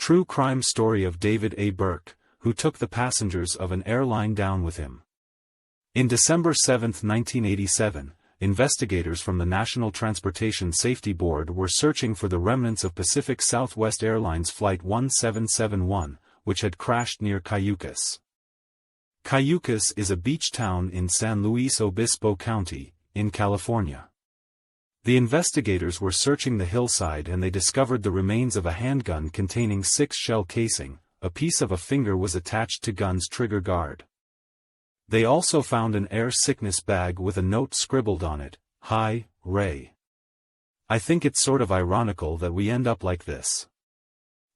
True crime story of David A. Burke, who took the passengers of an airline down with him. In December 7, 1987, investigators from the National Transportation Safety Board were searching for the remnants of Pacific Southwest Airlines Flight 1771, which had crashed near Cayucas. Cayucas is a beach town in San Luis Obispo County, in California. The investigators were searching the hillside and they discovered the remains of a handgun containing 6 shell casing. A piece of a finger was attached to gun's trigger guard. They also found an air sickness bag with a note scribbled on it, "Hi, Ray. I think it's sort of ironical that we end up like this.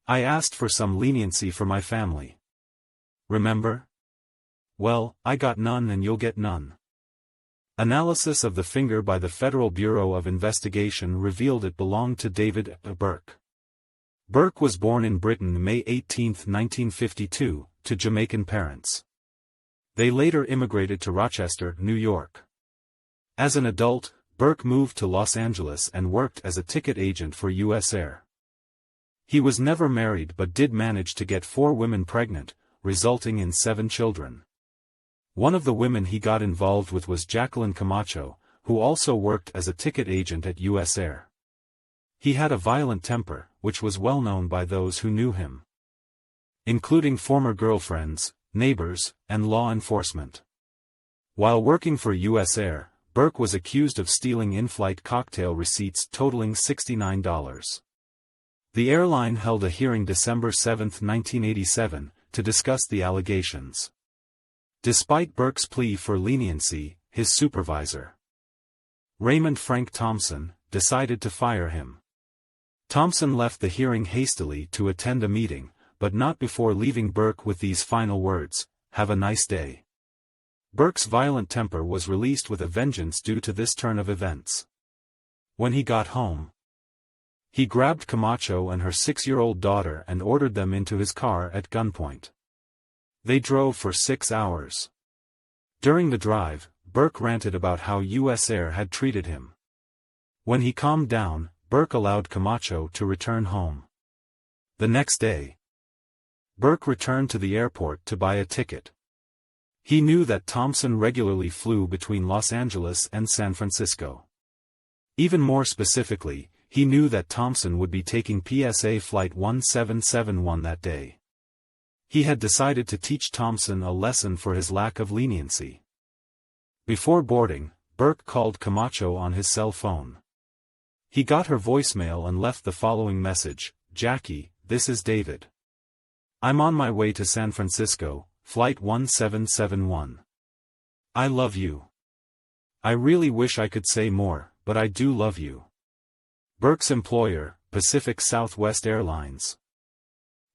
I asked for some leniency for my family. Remember? Well, I got none and you'll get none." Analysis of the finger by the Federal Bureau of Investigation revealed it belonged to David A. Burke. Burke was born in Britain May 18, 1952, to Jamaican parents. They later immigrated to Rochester, New York. As an adult, Burke moved to Los Angeles and worked as a ticket agent for U.S. Air. He was never married but did manage to get 4 women pregnant, resulting in 7 children. One of the women he got involved with was Jacqueline Camacho, who also worked as a ticket agent at U.S. Air. He had a violent temper, which was well known by those who knew him, including former girlfriends, neighbors, and law enforcement. While working for U.S. Air, Burke was accused of stealing in-flight cocktail receipts totaling $69. The airline held a hearing December 7, 1987, to discuss the allegations. Despite Burke's plea for leniency, his supervisor, Raymond Frank Thompson, decided to fire him. Thompson left the hearing hastily to attend a meeting, but not before leaving Burke with these final words, "Have a nice day." Burke's violent temper was released with a vengeance due to this turn of events. When he got home, he grabbed Camacho and her 6-year-old daughter and ordered them into his car at gunpoint. They drove for 6 hours. During the drive, Burke ranted about how U.S. Air had treated him. When he calmed down, Burke allowed Camacho to return home. The next day, Burke returned to the airport to buy a ticket. He knew that Thompson regularly flew between Los Angeles and San Francisco. Even more specifically, he knew that Thompson would be taking PSA Flight 1771 that day. He had decided to teach Thompson a lesson for his lack of leniency. Before boarding, Burke called Camacho on his cell phone. He got her voicemail and left the following message: "Jackie, this is David. I'm on my way to San Francisco, Flight 1771. I love you. I really wish I could say more, but I do love you." Burke's employer, Pacific Southwest Airlines,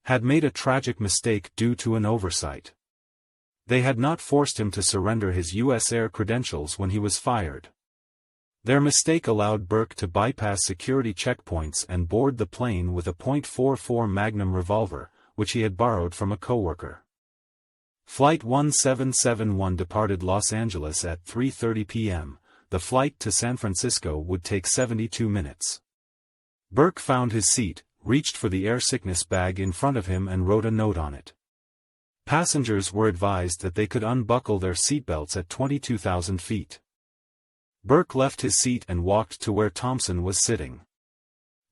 had made a tragic mistake due to an oversight. They had not forced him to surrender his U.S. Air credentials when he was fired. Their mistake allowed Burke to bypass security checkpoints and board the plane with a .44 Magnum revolver, which he had borrowed from a coworker. Flight 1771 departed Los Angeles at 3:30 p.m. The flight to San Francisco would take 72 minutes. Burke found his seat, reached for the air sickness bag in front of him and wrote a note on it. Passengers were advised that they could unbuckle their seatbelts at 22,000 feet. Burke left his seat and walked to where Thompson was sitting.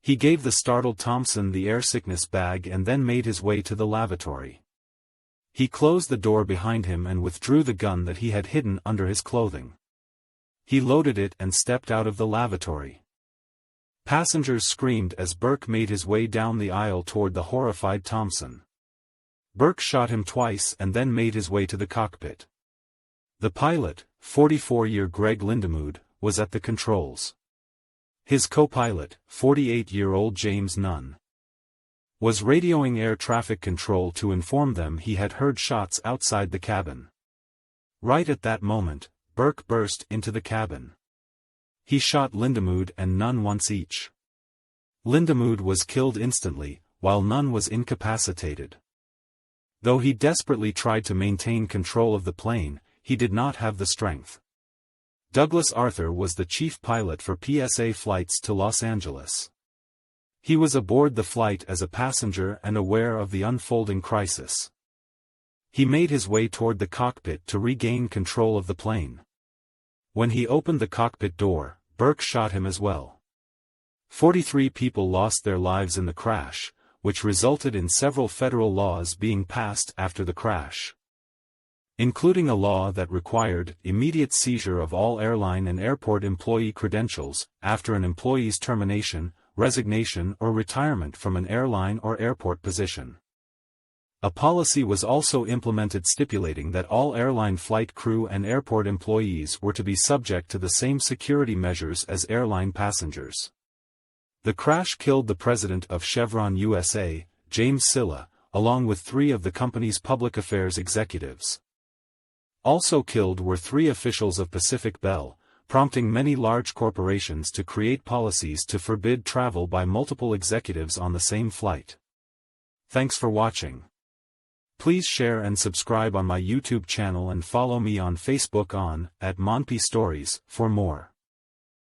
He gave the startled Thompson the air sickness bag and then made his way to the lavatory. He closed the door behind him and withdrew the gun that he had hidden under his clothing. He loaded it and stepped out of the lavatory. Passengers screamed as Burke made his way down the aisle toward the horrified Thompson. Burke shot him twice and then made his way to the cockpit. The pilot, 44-year Greg Lindemood, was at the controls. His co-pilot, 48-year-old James Nunn, was radioing air traffic control to inform them he had heard shots outside the cabin. Right at that moment, Burke burst into the cabin. He shot Lindemood and Nunn once each. Lindemood was killed instantly, while Nunn was incapacitated. Though he desperately tried to maintain control of the plane, he did not have the strength. Douglas Arthur was the chief pilot for PSA flights to Los Angeles. He was aboard the flight as a passenger and aware of the unfolding crisis. He made his way toward the cockpit to regain control of the plane. When he opened the cockpit door, Burke shot him as well. 43 people lost their lives in the crash, which resulted in several federal laws being passed after the crash, including a law that required immediate seizure of all airline and airport employee credentials after an employee's termination, resignation or retirement from an airline or airport position. A policy was also implemented stipulating that all airline flight crew and airport employees were to be subject to the same security measures as airline passengers. The crash killed the president of Chevron USA, James Silla, along with 3 of the company's public affairs executives. Also killed were 3 officials of Pacific Bell, prompting many large corporations to create policies to forbid travel by multiple executives on the same flight. Thanks for watching. Please share and subscribe on my YouTube channel and follow me on Facebook @Monpi Stories for more.